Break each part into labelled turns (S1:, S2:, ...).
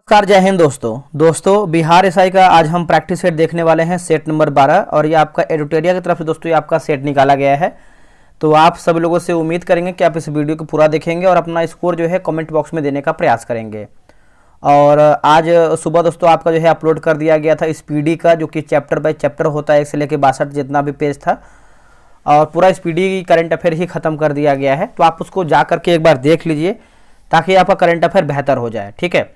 S1: नमस्कार, जय हिंद दोस्तों बिहार एसआई का आज हम प्रैक्टिस सेट देखने वाले हैं, सेट नंबर 12। और ये आपका एडुटेरिया की तरफ से दोस्तों ये आपका सेट निकाला गया है। तो आप सभी लोगों से उम्मीद करेंगे कि आप इस वीडियो को पूरा देखेंगे और अपना स्कोर जो है कमेंट बॉक्स में देने का प्रयास करेंगे। और आज सुबह दोस्तों आपका जो है अपलोड कर दिया गया था स्पीडी का, जो कि चैप्टर बाय चैप्टर होता है, 1 से लेकर 62 जितना भी पेज था, और पूरा स्पीडी करंट अफेयर ही खत्म कर दिया गया है। तो आप उसको जा करके एक बार देख लीजिए ताकि आपका करंट अफेयर बेहतर हो जाए। ठीक है,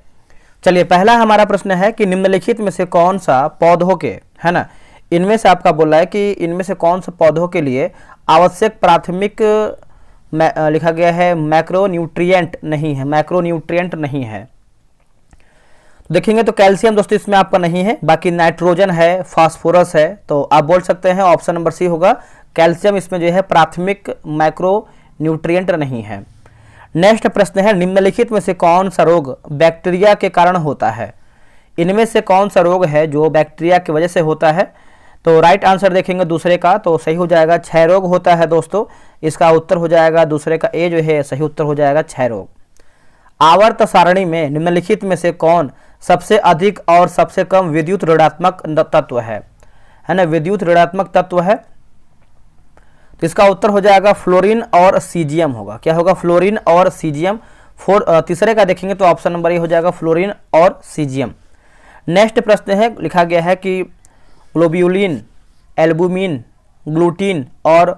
S1: चलिए पहला हमारा प्रश्न है कि निम्नलिखित में से कौन सा पौधों के, है ना, इनमें से आपका बोला है कि इनमें से कौन सा पौधों के लिए आवश्यक प्राथमिक लिखा गया है मैक्रोन्यूट्रिएंट नहीं है, मैक्रोन्यूट्रिएंट नहीं है। तो देखेंगे तो कैल्शियम दोस्तों इसमें आपका नहीं है, बाकी नाइट्रोजन है, फास्फोरस है। तो आप बोल सकते हैं ऑप्शन नंबर सी होगा, कैल्शियम इसमें जो है प्राथमिक मैक्रोन्यूट्रिएंट नहीं है। नेक्स्ट प्रश्न है, निम्नलिखित में से कौन सा रोग बैक्टीरिया के कारण होता है? इनमें से कौन सा रोग है जो बैक्टीरिया की वजह से होता है? तो राइट आंसर देखेंगे दूसरे का, तो सही हो जाएगा क्षय रोग होता है दोस्तों। इसका उत्तर हो जाएगा दूसरे का ए जो है सही उत्तर हो जाएगा क्षय रोग। आवर्त सारणी में निम्नलिखित में से कौन सबसे अधिक और सबसे कम विद्युत ऋणात्मक तत्व है ना, विद्युत ऋणात्मक तत्व है। तो इसका उत्तर हो जाएगा फ्लोरीन और सीजियम होगा। क्या होगा? फ्लोरीन और सीजियम। तीसरे का देखेंगे तो ऑप्शन नंबर ए हो जाएगा फ्लोरीन और सीजियम। नेक्स्ट प्रश्न है, लिखा गया है कि ग्लोब्यूलिन, एल्बुमिन, ग्लूटीन और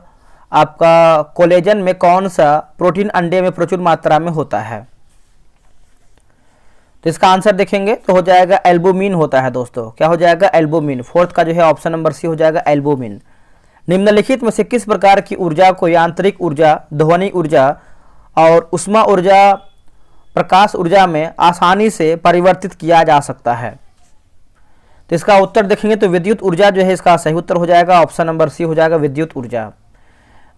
S1: आपका कोलेजन में कौन सा प्रोटीन अंडे में प्रचुर मात्रा में होता है? तो इसका आंसर देखेंगे तो हो जाएगा एल्बुमिन होता है दोस्तों। क्या हो जाएगा? एल्बुमिन। फोर्थ का जो है ऑप्शन नंबर सी हो जाएगा एल्बुमिन। निम्नलिखित में से किस प्रकार की ऊर्जा को यांत्रिक ऊर्जा, ध्वनि ऊर्जा और ऊष्मा ऊर्जा, प्रकाश ऊर्जा में आसानी से परिवर्तित किया जा सकता है? तो इसका उत्तर देखेंगे तो विद्युत ऊर्जा जो है इसका सही उत्तर हो जाएगा, ऑप्शन नंबर सी हो जाएगा विद्युत ऊर्जा।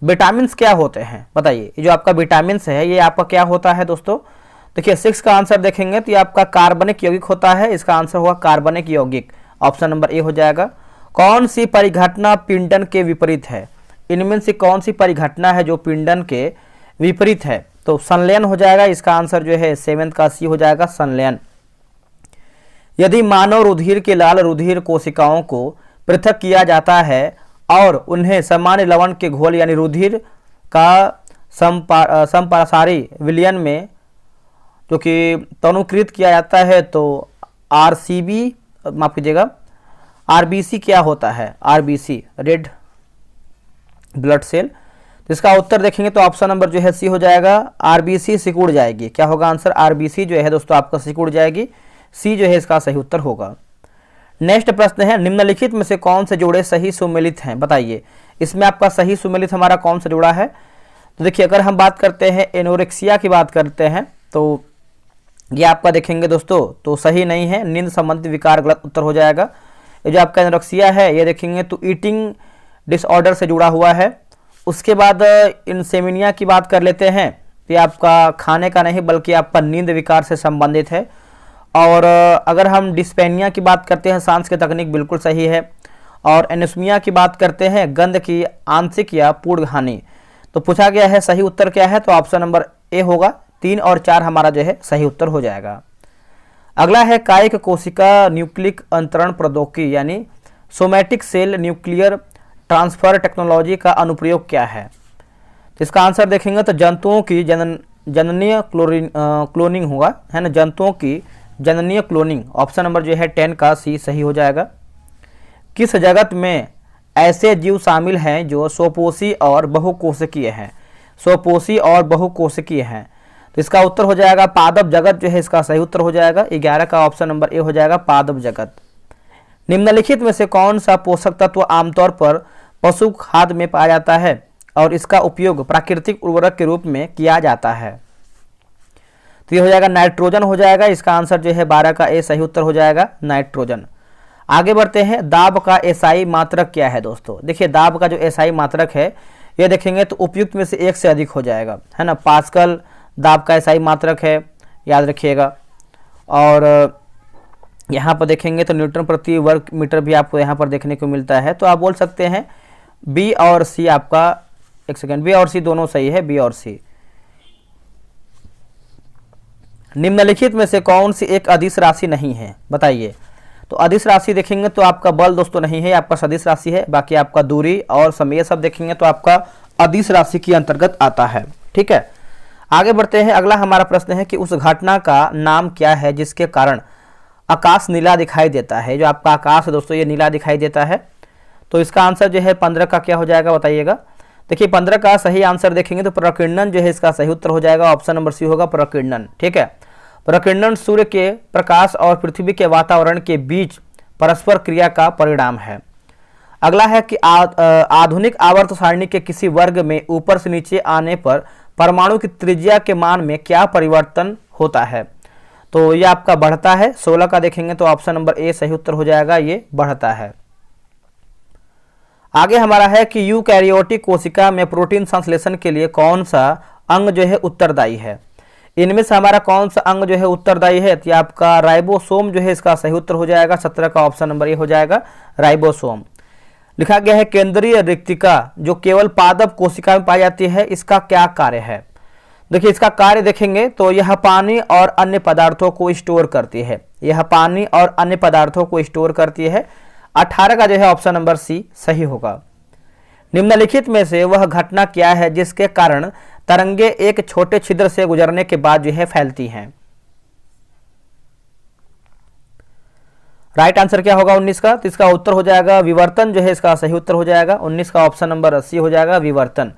S1: विटामिन क्या होते हैं बताइए? ये जो आपका विटामिन है ये आपका क्या होता है दोस्तों? देखिए 6 का आंसर देखेंगे तो ये आपका कार्बनिक यौगिक होता है। इसका आंसर होगा कार्बनिक यौगिक, ऑप्शन नंबर ए हो जाएगा। कौन सी परिघटना पिंडन के विपरीत है? इनमें से कौन सी परिघटना है जो पिंडन के विपरीत है? तो संलयन हो जाएगा। इसका आंसर जो है 7 का सी हो जाएगा संलयन। यदि मानव रुधिर के लाल रुधिर कोशिकाओं को पृथक किया जाता है और उन्हें सामान्य लवण के घोल यानी रुधिर का समपासारी विलयन में जो कि तनुकृत किया जाता है तो आरसीबी, माफ कीजिएगा, आरबीसी क्या होता है? RBC, red blood cell. तो इसका उत्तर देखेंगे तो ऑप्शन नंबर जो है सी हो जाएगा, आरबीसी सिकुड़ जाएगी। क्या होगा आंसर? आरबीसी जो है दोस्तों आपका सिकुड़ जाएगी। सी जो है इसका सही उत्तर होगा। नेक्स्ट प्रश्न है, निम्नलिखित में से कौन से जोड़े सही सुमेलित हैं? बताइए इसमें आपका सही सुमेलित हमारा कौन सा जोड़ा है? तो देखिए अगर हम बात करते हैं एनोरेक्सिया की बात करते हैं तो ये आपका देखेंगे दोस्तों तो सही नहीं है, नींद संबंधित विकार गलत उत्तर हो जाएगा। ये जो आपका एनोरेक्सिया है ये देखेंगे तो ईटिंग डिसऑर्डर से जुड़ा हुआ है। उसके बाद इंसेमिनिया की बात कर लेते हैं तो ये आपका खाने का नहीं बल्कि आपका नींद विकार से संबंधित है। और अगर हम डिस्पेनिया की बात करते हैं, सांस की तकनीक बिल्कुल सही है। और एनेस्मिया की बात करते हैं, गंध की आंशिक या पूर्ण हानि। तो पूछा गया है सही उत्तर क्या है? तो ऑप्शन नंबर ए होगा, 3 और 4 हमारा जो है सही उत्तर हो जाएगा। अगला है कायिक कोशिका न्यूक्लिक अंतरण प्रौद्योगिकी यानी somatic cell nuclear transfer technology का अनुप्रयोग क्या है? तो इसका आंसर देखेंगे तो जंतुओं की जननीय क्लोनिंग होगा, है ना, जंतुओं की जननीय क्लोनिंग। ऑप्शन नंबर जो है 10 का सी सही हो जाएगा। किस जगत में ऐसे जीव शामिल हैं जो स्वपोषी और बहुकोशिकीय हैं? स्वपोषी और बहुकोशिकीय हैं। तो इसका उत्तर हो जाएगा पादप जगत जो है इसका सही उत्तर हो जाएगा। 11 का ऑप्शन नंबर ए हो जाएगा पादप जगत। निम्नलिखित में से कौन सा पोषक तत्व आमतौर पर पशु खाद्य में पाया जाता है और इसका उपयोग प्राकृतिक उर्वरक के रूप में किया जाता है? तो ये हो जाएगा नाइट्रोजन हो जाएगा। इसका आंसर जो है 12 का ए सही उत्तर हो जाएगा नाइट्रोजन। आगे बढ़ते हैं, दाब का एसआई मात्रक क्या है दोस्तों? देखिए दाब का जो एसआई मात्रक है ये देखेंगे तो उपयुक्त में से 1 से अधिक हो जाएगा, है ना। पास्कल दाब का एसआई मात्रक है, याद रखिएगा। और यहाँ पर देखेंगे तो न्यूटन प्रति वर्ग मीटर भी आपको यहाँ पर देखने को मिलता है। तो आप बोल सकते हैं बी और सी आपका, एक सेकेंड, बी और सी दोनों सही है, बी और सी। निम्नलिखित में से कौन सी एक अदिश राशि नहीं है, बताइए। तो अदिश राशि देखेंगे तो आपका बल दोस्तों नहीं है, आपका सदिश राशि है। बाकी आपका दूरी और समय सब देखेंगे तो आपका अदिश राशि के अंतर्गत आता है। ठीक है, आगे बढ़ते हैं। अगला हमारा प्रश्न है कि उस घटना का नाम क्या है जिसके कारण आकाश नीला दिखाई देता है। जो आपका आकाश है दोस्तों ये नीला दिखाई देता है। तो इसका आंसर जो है 15 का क्या हो जाएगा, बताइएगा। देखिए 15 का सही आंसर देखेंगे तो प्रकीर्णन जो है इसका सही उत्तर हो जाएगा। ऑप्शन नंबर सी होगा प्रकीर्णन। ठीक है, प्रकीर्णन सूर्य के प्रकाश और पृथ्वी के वातावरण के बीच परस्पर क्रिया का परिणाम है। अगला है कि आधुनिक आवर्त सारणी के किसी वर्ग में ऊपर से नीचे आने पर परमाणु की त्रिज्या के मान में क्या परिवर्तन होता है। तो ये आपका बढ़ता है। 16 का देखेंगे तो ऑप्शन नंबर ए सही उत्तर हो जाएगा, ये बढ़ता है। आगे हमारा है कि यूकैरियोटिक कोशिका में प्रोटीन संश्लेषण के लिए कौन सा अंग जो है उत्तरदायी है। इनमें से हमारा कौन सा अंग जो है उत्तरदायी है, तो आपका राइबोसोम जो है इसका सही उत्तर हो जाएगा। 17 का ऑप्शन नंबर ए हो जाएगा, राइबोसोम। लिखा गया है केंद्रीय रिक्तिका जो केवल पादप कोशिका में पाई जाती है, इसका क्या कार्य है। देखिए इसका कार्य देखेंगे तो यह पानी और अन्य पदार्थों को स्टोर करती है। यह पानी और अन्य पदार्थों को स्टोर करती है। 18 का जो है ऑप्शन नंबर सी सही होगा। निम्नलिखित में से वह घटना क्या है जिसके कारण तरंगे एक छोटे छिद्र से गुजरने के बाद जो है फैलती हैं। राइट आंसर क्या होगा 19 का, तो इसका उत्तर हो जाएगा विवर्तन जो है इसका सही उत्तर हो जाएगा। 19 का ऑप्शन नंबर 80 हो जाएगा, विवर्तन।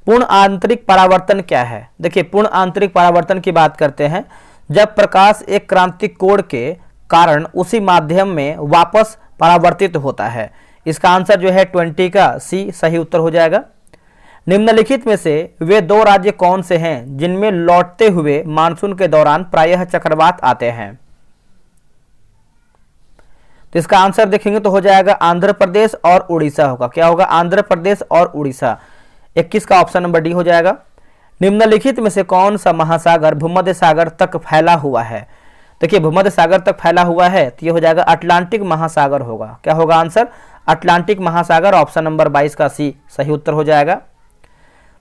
S1: पूर्ण आंतरिक परावर्तन क्या है। देखिए पूर्ण आंतरिक परावर्तन की बात करते हैं जब प्रकाश एक क्रांतिक कोण के कारण उसी माध्यम में वापस परावर्तित होता है। इसका आंसर जो है 20 का सी सही उत्तर हो जाएगा। निम्नलिखित में से वे दो राज्य कौन से हैं जिनमें लौटते हुए मानसून के दौरान प्रायः चक्रवात आते हैं। तो इसका आंसर देखेंगे तो हो जाएगा आंध्र प्रदेश और उड़ीसा होगा। क्या होगा, आंध्र प्रदेश और उड़ीसा। 21 का ऑप्शन नंबर डी हो जाएगा। निम्नलिखित में से कौन सा महासागर भूमध्य सागर तक फैला हुआ है। देखिए भूमध्य सागर तक फैला हुआ है तो ये हो जाएगा अटलांटिक महासागर होगा। क्या होगा आंसर, अटलांटिक महासागर। ऑप्शन नंबर 22 का सी सही उत्तर हो जाएगा।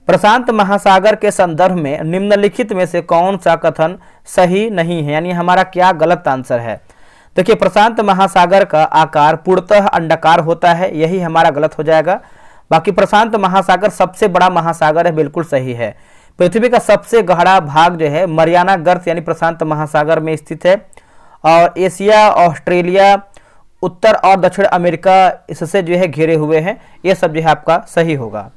S1: प्रशांत महासागर के संदर्भ में निम्नलिखित में से कौन सा कथन सही नहीं है, यानी हमारा क्या गलत आंसर है। देखिए प्रशांत महासागर का आकार पूर्णतः अंडाकार होता है, यही हमारा गलत हो जाएगा। बाकी प्रशांत महासागर सबसे बड़ा महासागर है, बिल्कुल सही है। पृथ्वी का सबसे गहरा भाग जो है मरियाना गर्त यानी प्रशांत महासागर में स्थित है। और एशिया, ऑस्ट्रेलिया, उत्तर और दक्षिण अमेरिका इससे जो है घिरे हुए हैं। ये सब जो है आपका सही होगा।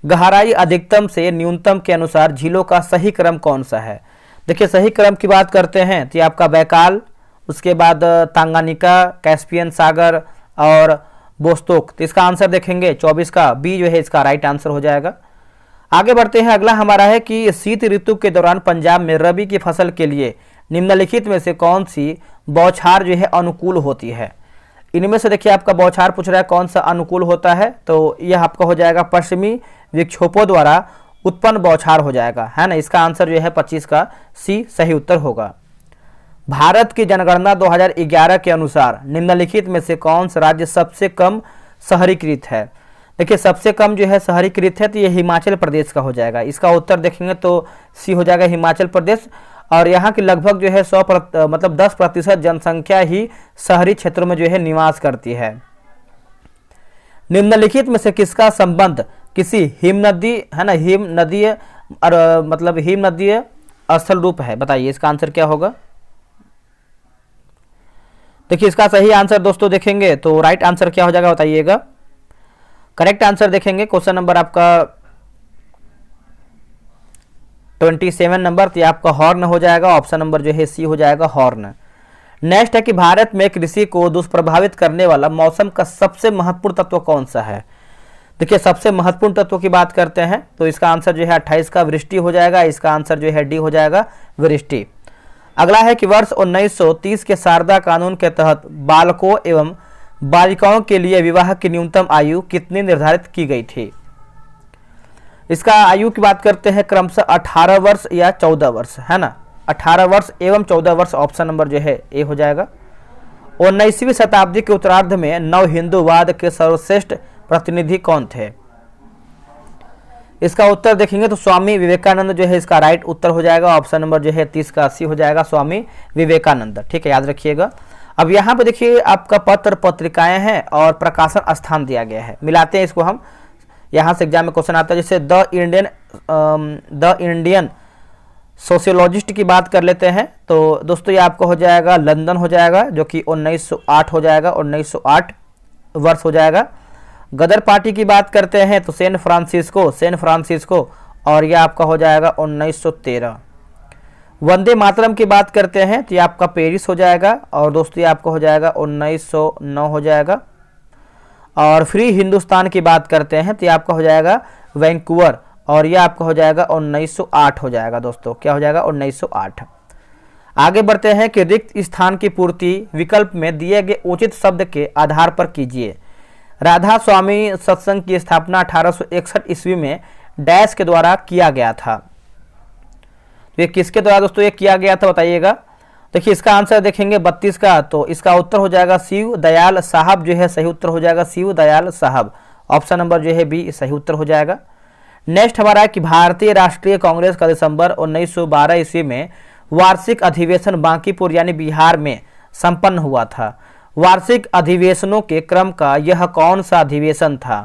S1: गहराई अधिकतम से न्यूनतम के अनुसार झीलों का सही क्रम कौन सा है। देखिए सही क्रम की बात करते हैं तो ये आपका बैकाल, उसके बाद तांगानिका, कैस्पियन सागर और बोस्तोक। तो इसका आंसर देखेंगे 24 का बी जो है इसका राइट आंसर हो जाएगा। आगे बढ़ते हैं। अगला हमारा है कि शीत ऋतु के दौरान पंजाब में रबी की फसल के लिए निम्नलिखित में से कौन सी बौछार जो है अनुकूल होती है। इनमें से देखिए आपका बौछार पूछ रहा है कौन सा अनुकूल होता है, तो यह आपका हो जाएगा पश्चिमी विक्षोभों द्वारा उत्पन्न बौछार हो जाएगा, है ना। इसका आंसर जो है 25 का सी सही उत्तर होगा। भारत की जनगणना 2011 के अनुसार निम्नलिखित में से कौन सा राज्य सबसे कम शहरीकृत है। देखिए सबसे कम जो है शहरीकृत है तो ये हिमाचल प्रदेश का हो जाएगा। इसका उत्तर देखेंगे तो सी हो जाएगा हिमाचल प्रदेश। और यहाँ की लगभग जो है 10% जनसंख्या ही शहरी क्षेत्रों में जो है निवास करती है। निम्नलिखित में से किसका संबंध किसी हिमनदी, है ना, हिमनदीय हिमनदीय स्थल रूप है, बताइए इसका आंसर क्या होगा। देखिए इसका सही आंसर दोस्तों देखेंगे तो राइट आंसर क्या हो जाएगा बताइएगा। करेक्ट आंसर देखेंगे क्वेश्चन नंबर आपका 27 नंबर, तो आपका हॉर्न हो जाएगा। ऑप्शन नंबर जो है सी हो जाएगा हॉर्न। नेक्स्ट है कि भारत में कृषि को दुष्प्रभावित करने वाला मौसम का सबसे महत्वपूर्ण तत्व कौन सा है। देखिए सबसे महत्वपूर्ण तत्व की बात करते हैं तो इसका आंसर जो है 28 का वृष्टि हो जाएगा। इसका आंसर जो है डी हो जाएगा वृष्टि। अगला है कि वर्ष 1930 के शारदा कानून के तहत बालकों एवं बालिकाओं के लिए विवाह की न्यूनतम आयु कितनी निर्धारित की गई थी। इसका आयु की बात करते हैं क्रमशः 18 वर्ष या 14 वर्ष, है ना। 18 वर्ष एवं 14 वर्ष। ऑप्शन नंबर जो है ए हो जाएगा। 19वीं शताब्दी के उत्तरार्ध में नव हिंदूवाद के सर्वश्रेष्ठ प्रतिनिधि कौन थे। इसका उत्तर देखेंगे तो स्वामी विवेकानंद जो है इसका राइट उत्तर हो जाएगा। ऑप्शन नंबर जो है 30 का 80 हो जाएगा, स्वामी विवेकानंद। ठीक है, याद रखिएगा। अब यहाँ पे देखिए आपका पत्र पत्रिकाएं हैं और प्रकाशन स्थान दिया गया है, मिलाते हैं इसको हम। यहाँ से एग्जाम में क्वेश्चन आता है, जैसे द इंडियन सोशियोलॉजिस्ट की बात कर लेते हैं तो दोस्तों ये आपका हो जाएगा लंदन हो जाएगा, जो कि 1908 हो जाएगा, 1908 वर्ष हो जाएगा। गदर पार्टी की बात करते हैं तो सैन फ्रांसिस्को, और यह आपका हो जाएगा 1913। वंदे मातरम की बात करते हैं तो ये आपका पेरिस हो जाएगा, और दोस्तों ये आपका हो जाएगा 1909 हो जाएगा। और फ्री हिंदुस्तान की बात करते हैं तो ये आपका हो जाएगा वैंकूवर, और यह आपका हो जाएगा 1908 हो जाएगा दोस्तों, क्या हो जाएगा 1908। आगे बढ़ते हैं कि रिक्त स्थान की पूर्ति विकल्प में दिए गए उचित शब्द के आधार पर कीजिए। राधा स्वामी सत्संग की स्थापना 1861 ईस्वी में डैश के द्वारा किया गया था। तो ये किसके द्वारा दोस्तों ये किया गया था बताइएगा। देखिए इसका आंसर देखेंगे 32 का, तो इसका उत्तर हो जाएगा शिव दयाल साहब जो है सही उत्तर हो जाएगा, शिव दयाल साहब। ऑप्शन नंबर जो है बी सही उत्तर हो जाएगा। नेक्स्ट हमारा है कि भारतीय राष्ट्रीय कांग्रेस का दिसंबर 1912 ईस्वी में वार्षिक अधिवेशन बांकीपुर यानी बिहार में संपन्न हुआ था। वार्षिक अधिवेशनों के क्रम का यह कौन सा अधिवेशन था?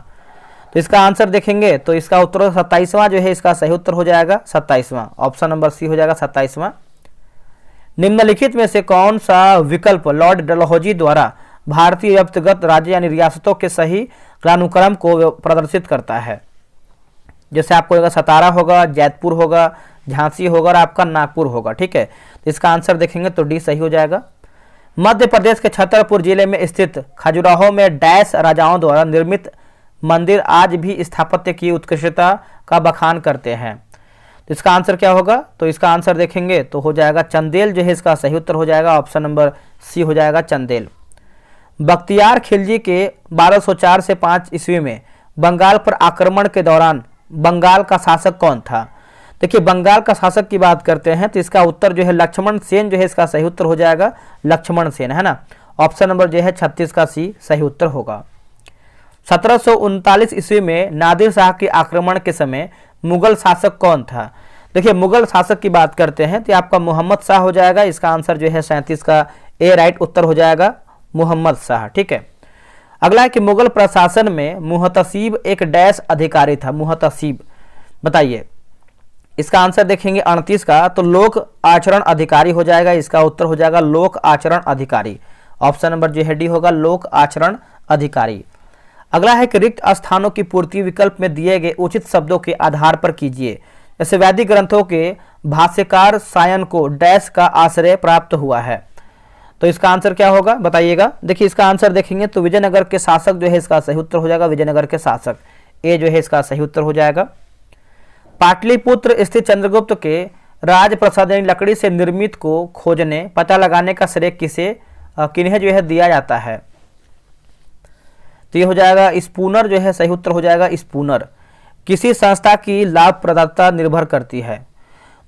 S1: तो इसका आंसर देखेंगे तो इसका उत्तर 27वां जो है इसका सही उत्तर हो जाएगा, 27वां। ऑप्शन नंबर सी हो जाएगा 27वां। निम्नलिखित में से कौन सा विकल्प लॉर्ड डलहौजी द्वारा भारतीय व्यक्तिगत राज्य यानी रियासतों के सही क्रमानुक्रम को प्रदर्शित करता है? जैसे आपको होगा सतारा होगा, जैतपुर होगा, झांसी होगा और आपका नागपुर होगा। ठीक है, तो इसका आंसर देखेंगे तो डी सही हो जाएगा। मध्य प्रदेश के छतरपुर जिले में स्थित खजुराहो में डैश राजाओं द्वारा निर्मित मंदिर आज भी स्थापत्य की उत्कृष्टता का बखान करते हैं। तो इसका आंसर क्या होगा? तो इसका आंसर देखेंगे तो हो जाएगा चंदेल जो है इसका सही उत्तर हो जाएगा। ऑप्शन नंबर सी हो जाएगा चंदेल। बख्तियार खिलजी के 1204 से 5 ईस्वी में बंगाल पर आक्रमण के दौरान बंगाल का शासक कौन था? देखिए बंगाल का शासक की बात करते हैं तो इसका उत्तर जो है लक्ष्मण सेन जो है इसका सही उत्तर हो जाएगा, लक्ष्मण सेन, है ना। ऑप्शन नंबर जो है 36 का सी सही उत्तर होगा। 1739 ईस्वी में नादिर शाह के आक्रमण के समय मुगल शासक कौन था? देखिए मुगल शासक की बात करते हैं तो आपका मोहम्मद शाह हो जाएगा। इसका आंसर जो है 37 का ए राइट उत्तर हो जाएगा, मोहम्मद शाह। ठीक है, अगला है कि मुगल प्रशासन में मुहतसीब एक डैश अधिकारी था। मुहतसीब बताइए। इसका आंसर देखेंगे 38 का, तो लोक आचरण अधिकारी हो जाएगा। इसका उत्तर हो जाएगा लोक आचरण अधिकारी। ऑप्शन नंबर जो है डी होगा, लोक आचरण अधिकारी। अगला है कि रिक्त स्थानों की पूर्ति विकल्प में दिए गए उचित शब्दों के आधार पर कीजिए। जैसे वैदिक ग्रंथों के भाष्यकार सायन को डैश का आश्रय प्राप्त हुआ है। तो इसका आंसर क्या होगा बताइएगा। देखिए इसका आंसर देखेंगे तो विजयनगर के शासक जो है इसका सही उत्तर हो जाएगा, विजयनगर के शासक, ए जो है इसका सही उत्तर हो जाएगा। पाटलिपुत्र स्थित चंद्रगुप्त के राजप्रसाद यानी लकड़ी से निर्मित को खोजने पता लगाने का श्रेय किन्हें जो है दिया जाता है? तो ये हो जाएगा स्पूनर जो है सही उत्तर हो जाएगा, स्पूनर। किसी संस्था की लाभप्रदता निर्भर करती है।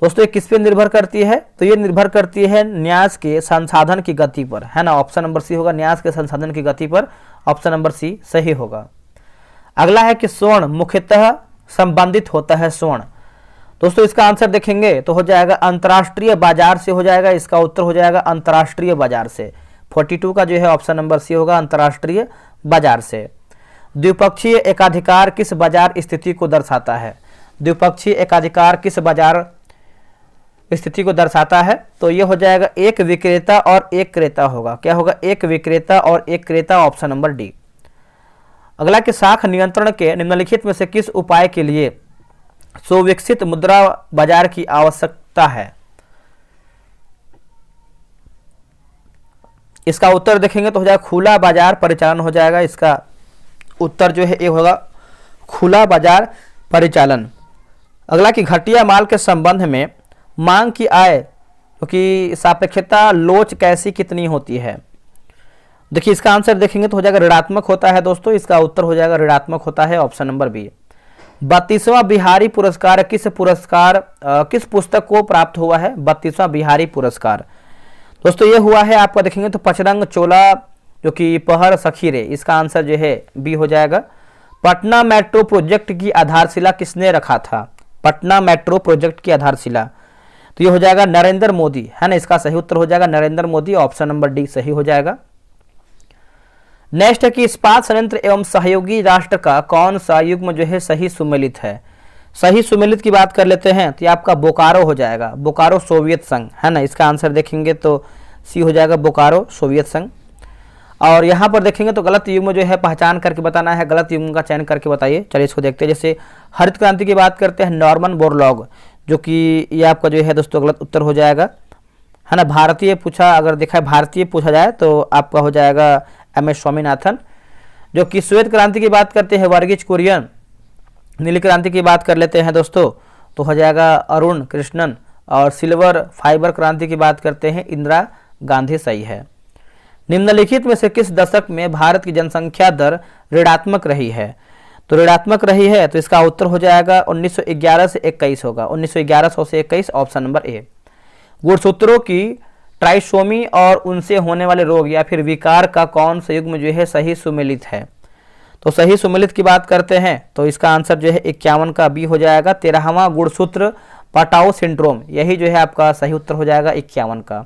S1: दोस्तों ये किस पे निर्भर करती है? तो ये निर्भर करती है न्यास के संसाधन की गति पर, है ना। ऑप्शन नंबर सी होगा, न्यास के संसाधन की गति पर। ऑप्शन नंबर सी सही होगा। अगला है कि स्वर्ण मुख्यतः संबंधित होता है स्वर्ण। दोस्तों इसका आंसर देखेंगे तो हो जाएगा अंतर्राष्ट्रीय बाजार से हो जाएगा। इसका उत्तर हो जाएगा अंतर्राष्ट्रीय बाजार से। 42 का जो है ऑप्शन नंबर सी होगा, अंतर्राष्ट्रीय बाजार से। द्विपक्षीय एकाधिकार किस बाजार स्थिति को दर्शाता है? द्विपक्षीय एकाधिकार किस बाजार स्थिति को दर्शाता है? तो ये हो जाएगा एक विक्रेता और एक क्रेता होगा। क्या होगा? एक विक्रेता और एक क्रेता। Option number D. अगला कि साख नियंत्रण के निम्नलिखित में से किस उपाय के लिए सुविकसित मुद्रा बाजार की आवश्यकता है? इसका उत्तर देखेंगे तो हो जाएगा खुला बाजार परिचालन हो जाएगा। इसका उत्तर जो है ये होगा खुला बाजार परिचालन। अगला कि घटिया माल के संबंध में मांग की आय क्योंकि सापेक्षता लोच कैसी कितनी होती है? देखिए इसका आंसर देखेंगे तो हो जाएगा ऋणात्मक होता है दोस्तों। इसका उत्तर हो जाएगा ऋणात्मक होता है। Option number B. 32वां बिहारी पुरस्कार किस पुस्तक को प्राप्त हुआ है? 32वां बिहारी पुरस्कार दोस्तों ये हुआ है आपका देखेंगे तो पचरंग चोला जो कि पहर सखी रे। इसका आंसर जो है बी हो जाएगा, पटना मेट्रो प्रोजेक्ट की आधारशिला किसने रखा था? पटना मेट्रो प्रोजेक्ट की आधारशिला, तो ये हो जाएगा नरेंद्र मोदी, है ना, इसका सही उत्तर हो जाएगा Narendra Modi, option number D सही हो जाएगा। नेक्स्ट है कि इस्पात संयंत्र एवं सहयोगी राष्ट्र का कौन सा युग्म जो है सही सुमेलित है? सही सुमेलित की बात कर लेते हैं तो ये आपका बोकारो हो जाएगा, बोकारो सोवियत संघ, है ना, इसका आंसर देखेंगे तो सी हो जाएगा बोकारो सोवियत संघ। और यहाँ पर देखेंगे तो गलत युग्म जो है पहचान करके बताना है, गलत युग्म का चयन करके बताइए। चलिए इसको देखते हैं। जैसे हरित क्रांति की बात करते हैं नॉर्मन बोरलॉग, जो कि ये आपका जो है दोस्तों गलत उत्तर हो जाएगा, है ना। भारतीय पूछा, अगर देखा भारतीय पूछा जाए तो आपका हो जाएगा MS स्वामीनाथन। जो कि श्वेत क्रांति की बात करते हैं वर्गीज कुरियन। नीली क्रांति की बात कर लेते हैं दोस्तों तो हो जाएगा अरुण कृष्णन। और सिल्वर फाइबर क्रांति की बात करते हैं इंदिरा गांधी सही है। निम्नलिखित में से किस दशक में भारत की जनसंख्या दर ऋणात्मक रही है? तो ऋणात्मक रही है तो इसका उत्तर हो जाएगा 1911 से 21 होगा, 1911 से 21, ऑप्शन नंबर ए। गुणसूत्रों की ट्राइसोमी और उनसे होने वाले रोग या फिर विकार का कौन सा युग्म जो है सही सुमेलित है? तो सही सुमेलित की बात करते हैं तो इसका आंसर जो है 51 का बी हो जाएगा, 13वां गुणसूत्र पटाओ सिंड्रोम, यही जो है आपका सही उत्तर हो जाएगा 51 का।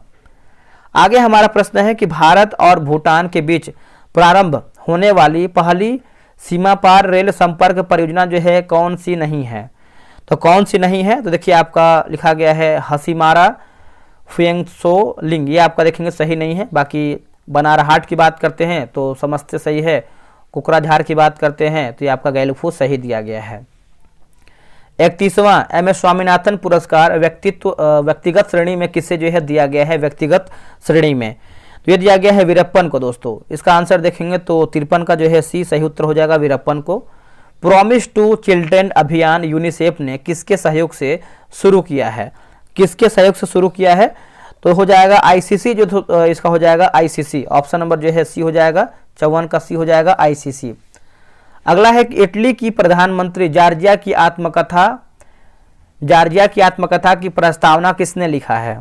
S1: आगे हमारा प्रश्न है कि भारत और भूटान के बीच प्रारंभ होने वाली पहली सीमा पार रेल संपर्क परियोजना जो है कौन सी नहीं है? तो कौन सी नहीं है? तो देखिए आपका लिखा गया है हसीमारा फुएंगसो लिंग, ये आपका देखेंगे सही नहीं है। बाकी बनारहाट की बात करते हैं तो समझते सही है। कुकराझार की बात करते हैं तो ये आपका गैलफू सही दिया गया है। 31वां MS स्वामीनाथन पुरस्कार व्यक्तिगत श्रेणी में किसे जो है दिया गया है? व्यक्तिगत श्रेणी में तो ये दिया गया है वीरप्पन को दोस्तों। इसका आंसर देखेंगे तो 53 का जो है सी सही उत्तर हो जाएगा वीरप्पन को। प्रॉमिस टू चिल्ड्रन अभियान यूनिसेफ ने किसके सहयोग से शुरू किया है? किसके सहयोग से शुरू किया है? तो हो जाएगा ICC, जो इसका हो जाएगा ICC, ऑप्शन नंबर जो है सी हो जाएगा, 54 का सी हो जाएगा ICC। अगला है कि इटली की प्रधानमंत्री जॉर्जिया की आत्मकथा की प्रस्तावना किसने लिखा है?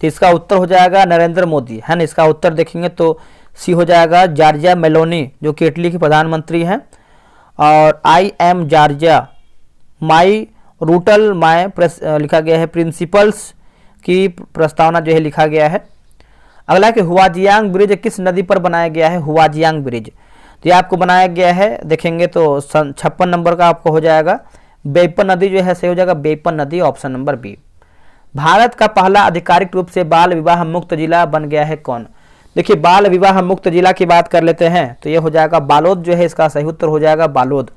S1: तो इसका उत्तर हो जाएगा नरेंद्र मोदी, है ना, इसका उत्तर देखेंगे तो सी हो जाएगा जॉर्जिया मेलोनी, जो कि इटली की प्रधानमंत्री हैं। और आई एम जॉर्जिया माई रूटल माई लिखा गया है, प्रिंसिपल्स की प्रस्तावना जो है लिखा गया है। अगला है कि हुआजियांग ब्रिज किस नदी पर बनाया गया है? हुआजियांग ब्रिज तो ये आपको बनाया गया है, देखेंगे तो 56 नंबर का आपको हो जाएगा बेपन नदी जो है सही हो जाएगा, बेपन नदी, ऑप्शन नंबर बी। भारत का पहला आधिकारिक रूप से बाल विवाह मुक्त जिला बन गया है कौन? देखिए बाल विवाह मुक्त जिला की बात कर लेते हैं तो ये हो जाएगा बालोद, जो है इसका सही उत्तर हो जाएगा बालोद।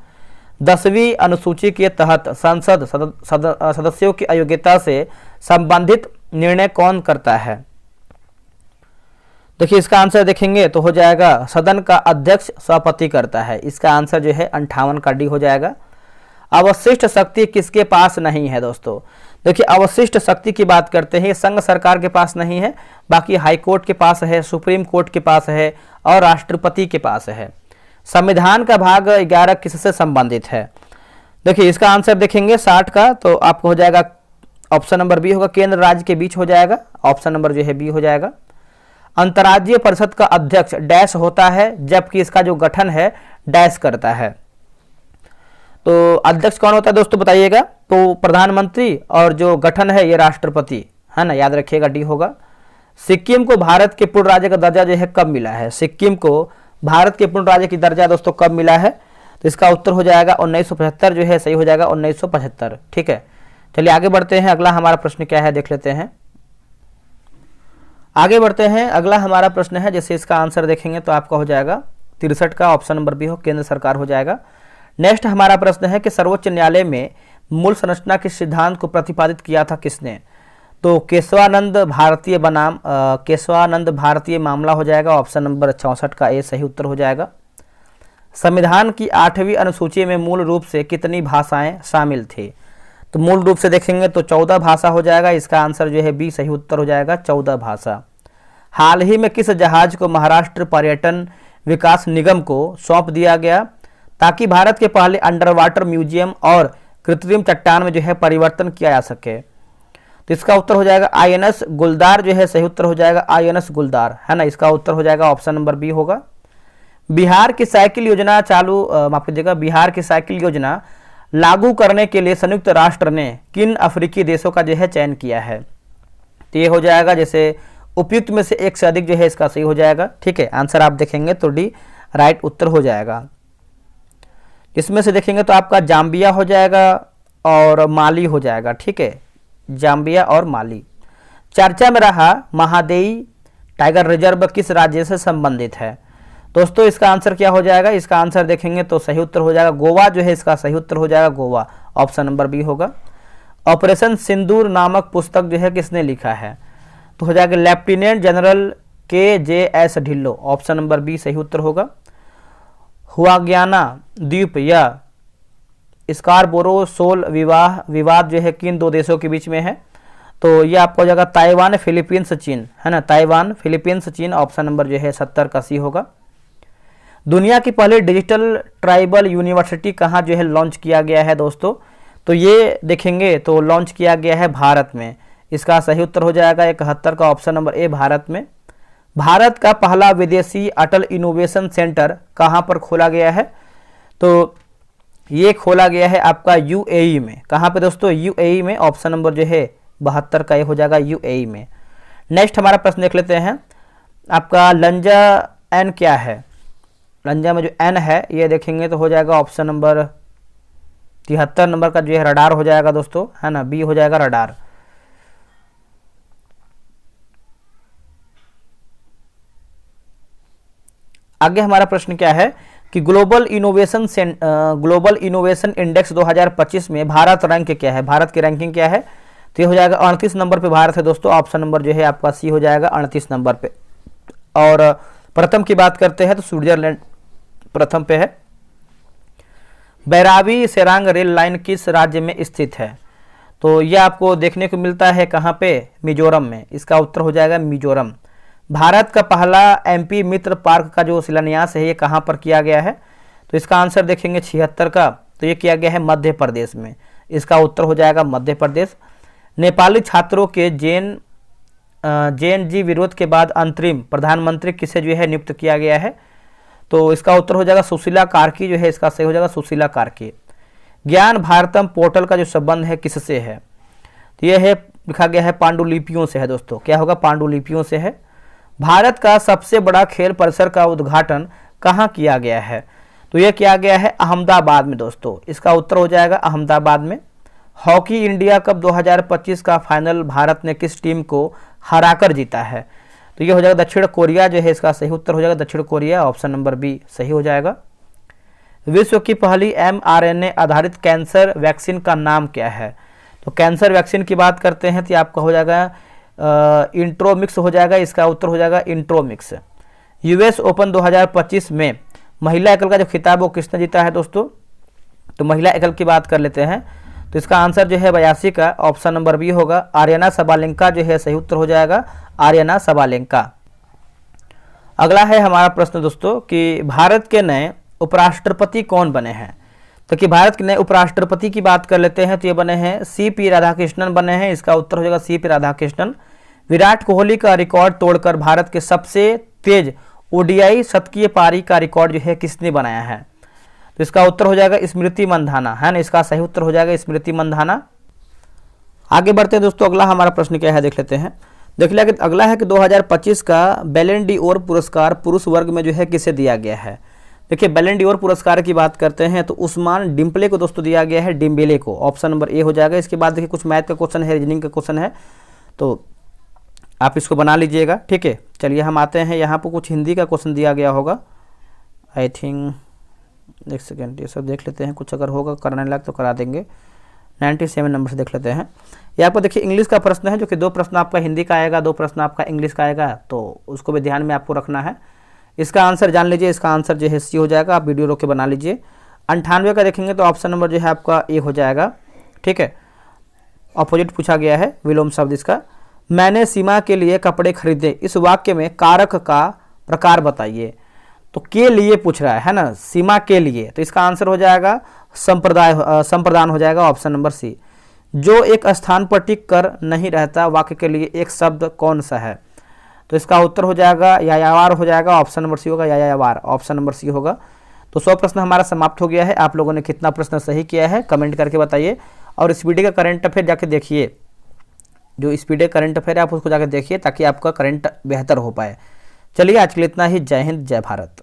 S1: 10वीं अनुसूची के तहत संसद सदस्यों की अयोग्यता से संबंधित निर्णय कौन करता है? देखिए इसका आंसर देखेंगे तो हो जाएगा सदन का अध्यक्ष सभापति करता है, इसका आंसर जो है 58 का डी हो जाएगा। अवशिष्ट शक्ति किसके पास नहीं है दोस्तों? देखिए अवशिष्ट शक्ति की बात करते हैं, संघ सरकार के पास नहीं है, बाकी हाई कोर्ट के पास है, सुप्रीम कोर्ट के पास है और राष्ट्रपति के पास है। संविधान का भाग 11 किससे संबंधित है? देखिए इसका आंसर देखेंगे 60 का तो आपको हो जाएगा ऑप्शन नंबर बी होगा, केंद्र राज्य के बीच हो जाएगा, ऑप्शन नंबर जो है बी हो जाएगा। अंतर्राज्यीय परिषद का अध्यक्ष डैश होता है जबकि इसका जो गठन है डैश करता है। तो अध्यक्ष कौन होता है दोस्तों बताइएगा? तो प्रधानमंत्री, और जो गठन है ये राष्ट्रपति, है ना, याद रखिएगा डी होगा। सिक्किम को भारत के पूर्ण राज्य का दर्जा जो है कब मिला है? सिक्किम को भारत के पूर्ण राज्य की दर्जा दोस्तों कब मिला है? तो इसका उत्तर हो जाएगा 1975 जो है सही हो जाएगा 1975। ठीक है, चलिए आगे बढ़ते हैं। अगला हमारा प्रश्न क्या है देख लेते हैं। आगे बढ़ते हैं, अगला हमारा प्रश्न है, जैसे इसका आंसर देखेंगे तो आपका हो जाएगा 63 का, ऑप्शन नंबर बी हो, केंद्र सरकार हो जाएगा। नेक्स्ट हमारा प्रश्न है कि सर्वोच्च न्यायालय में मूल संरचना के सिद्धांत को प्रतिपादित किया था किसने? तो केशवानंद भारतीय बनाम केशवानंद भारतीय मामला हो जाएगा, ऑप्शन नंबर 64 का ए सही उत्तर हो जाएगा। संविधान की 8वीं अनुसूची में मूल रूप से कितनी भाषाएं शामिल थी? तो मूल रूप से देखेंगे तो 14 भाषा हो जाएगा, इसका आंसर जो है बी सही उत्तर हो जाएगा 14 भाषा। हाल ही में किस जहाज को महाराष्ट्र पर्यटन विकास निगम को सौंप दिया गया ताकि भारत के पहले अंडर वाटर म्यूजियम और कृत्रिम चट्टान में जो है परिवर्तन किया जा सके? तो इसका उत्तर हो जाएगा INS गुलदार जो है सही उत्तर हो जाएगा INS गुलदार, है ना, इसका उत्तर हो जाएगा ऑप्शन नंबर बी होगा। बिहार की साइकिल योजना माफ कीजिएगा, बिहार की साइकिल योजना लागू करने के लिए संयुक्त राष्ट्र ने किन अफ्रीकी देशों का जो है चयन किया है? तो ये हो जाएगा जैसे उपयुक्त में से एक से अधिक जो है इसका सही हो जाएगा। ठीक है, आंसर आप देखेंगे तो डी राइट उत्तर हो जाएगा। इसमें से देखेंगे तो आपका जाम्बिया हो जाएगा और माली हो जाएगा। ठीक है, जाम्बिया और माली। चर्चा में रहा महादेई टाइगर रिजर्व किस राज्य से संबंधित है? दोस्तों इसका आंसर क्या हो जाएगा? इसका आंसर देखेंगे तो सही उत्तर हो जाएगा गोवा जो है इसका सही उत्तर हो जाएगा गोवा, ऑप्शन नंबर बी होगा। ऑपरेशन सिंदूर नामक पुस्तक जो है किसने लिखा है? तो हो जाएगा lieutenant general KJS Dhillon, option number B सही उत्तर होगा। हुआग्याना द्वीप या स्कारबोरो सोल विवाद जो है किन दो देशों के बीच में है? तो ये आपको हो जाएगा ताइवान फिलीपींस चीन, है ना, ताइवान फिलीपींस चीन, ऑप्शन नंबर जो है 70 का सी होगा। दुनिया की पहली डिजिटल ट्राइबल यूनिवर्सिटी कहाँ जो है लॉन्च किया गया है दोस्तों? तो ये देखेंगे तो लॉन्च किया गया है भारत में, इसका सही उत्तर हो जाएगा 71 का, ऑप्शन नंबर ए भारत में। भारत का पहला विदेशी अटल इनोवेशन सेंटर कहाँ पर खोला गया है? तो ये खोला गया है आपका UAE में। कहाँ पे दोस्तों? UAE में, ऑप्शन नंबर जो है 72 का ये हो जाएगा UAE में। नेक्स्ट हमारा प्रश्न देख लेते हैं, आपका लंजा एन क्या है? लंजा में जो एन है ये देखेंगे तो हो जाएगा ऑप्शन नंबर 73 नंबर का जो है रडार हो जाएगा दोस्तों, है ना, बी हो जाएगा रडार। आगे हमारा प्रश्न क्या है कि ग्लोबल इनोवेशन इंडेक्स 2025 में भारत रैंक क्या है? भारत की रैंकिंग क्या है? तो ये हो जाएगा 38 नंबर पे भारत है दोस्तों, ऑप्शन नंबर जो है आपका सी हो जाएगा 38 नंबर पे। और प्रथम की बात करते हैं तो स्विट्जरलैंड प्रथम पे है। बैराबी सेरांग रेल लाइन किस राज्य में स्थित है? तो यह आपको देखने को मिलता है कहाँ पे? मिजोरम में, इसका उत्तर हो जाएगा मिजोरम। भारत का पहला MP मित्र पार्क का जो शिलान्यास है ये कहाँ पर किया गया है? तो इसका आंसर देखेंगे 76 का, तो ये किया गया है मध्य प्रदेश में, इसका उत्तर हो जाएगा मध्य प्रदेश। नेपाली छात्रों के JNG विरोध के बाद अंतरिम प्रधानमंत्री किसे जो है नियुक्त किया गया है? तो इसका उत्तर हो जाएगा सुशीला कार्की जो है इसका सही हो जाएगा सुशीला कार्की। ज्ञान भारतम पोर्टल का जो संबंध है किससे है? तो यह है लिखा गया है पांडुलिपियों से है दोस्तों, क्या होगा? पांडुलिपियों से है। भारत का सबसे बड़ा खेल परिसर का उद्घाटन कहाँ किया गया है? तो यह किया गया है अहमदाबाद में दोस्तों, इसका उत्तर हो जाएगा अहमदाबाद में। हॉकी इंडिया कप 2025 का फाइनल भारत ने किस टीम को हराकर जीता है? तो ये हो जाएगा दक्षिण कोरिया जो है इसका सही उत्तर हो जाएगा दक्षिण कोरिया, ऑप्शन नंबर बी सही हो जाएगा। विश्व की पहली mRNA आधारित कैंसर वैक्सीन का नाम क्या है? तो कैंसर वैक्सीन की बात करते हैं तो आपका हो जाएगा इंट्रोमिक्स हो जाएगा, इसका उत्तर हो जाएगा इंट्रोमिक्स। US ओपन 2025 में महिला एकल का जो खिताब वो किसने जीता है दोस्तों? तो महिला एकल की बात कर लेते हैं तो इसका आंसर जो है 82 का, ऑप्शन नंबर बी होगा। आर्यना सबालेंका जो है सही उत्तर हो जाएगा आर्यना सबालेंका। अगला है हमारा प्रश्न दोस्तों कि भारत के नए उपराष्ट्रपति कौन बने हैं? तो कि भारत के नए उपराष्ट्रपति की बात कर लेते हैं तो ये बने हैं CP राधाकृष्णन बने हैं, इसका उत्तर हो जाएगा CP राधाकृष्णन। विराट कोहली का रिकॉर्ड तोड़कर भारत के सबसे तेज ODI शतकीय पारी का रिकॉर्ड जो है किसने बनाया है? तो इसका उत्तर हो जाएगा स्मृति मंधाना, है ना, इसका सही उत्तर हो जाएगा स्मृति मंधाना। आगे बढ़ते हैं दोस्तों, अगला हमारा प्रश्न क्या है देख लेते हैं। देख लिया कि अगला है कि 2025 का बैलन डी ओर पुरस्कार पुरुष वर्ग में जो है किसे दिया गया है? देखिए बैलन डी ओर पुरस्कार की बात करते हैं तो उस्मान डिम्पले को दोस्तों दिया गया है, डिम्बेले को, ऑप्शन नंबर ए हो जाएगा। इसके बाद देखिए कुछ मैथ का क्वेश्चन है, रीजनिंग का क्वेश्चन है, तो आप इसको बना लीजिएगा, ठीक है। चलिए हम आते हैं, यहाँ पर कुछ हिंदी का क्वेश्चन दिया गया होगा, आई थिंक, एक सेकेंड, ये सब देख लेते हैं, कुछ अगर होगा करने लायक तो करा देंगे। 97 नंबर से देख लेते हैं। यहाँ पर देखिए इंग्लिश का प्रश्न है, जो कि 2 प्रश्न आपका हिंदी का आएगा, 2 प्रश्न आपका इंग्लिश का आएगा, तो उसको भी ध्यान में आपको रखना है। इसका आंसर जान लीजिए, इसका आंसर जो है सी हो जाएगा, आप वीडियो रोक के बना लीजिए। 98 का देखेंगे तो ऑप्शन नंबर जो है आपका ए हो जाएगा, ठीक है। ऑपोजिट पूछा गया है, विलोम शब्द इसका। मैंने सीमा के लिए कपड़े खरीदे, इस वाक्य में कारक का प्रकार बताइए। तो के लिए पूछ रहा है ना, सीमा के लिए, तो इसका आंसर हो जाएगा संप्रदान हो जाएगा, ऑप्शन नंबर सी। जो एक स्थान पर टिक कर नहीं रहता, वाक्य के लिए एक शब्द कौन सा है? तो इसका उत्तर हो जाएगा यायावर हो जाएगा, ऑप्शन नंबर सी होगा, यायावर, ऑप्शन नंबर सी होगा। तो 100 प्रश्न हमारा समाप्त हो गया है। आप लोगों ने कितना प्रश्न सही किया है कमेंट करके बताइए, और इस वीडियो का करंट अफेयर जाके देखिए, जो इस वीडियो करंट अफेयर है आप उसको जाकर देखिए ताकि आपका करंट बेहतर हो पाए। चलिए आज के लिए इतना ही। जय हिंद, जय भारत।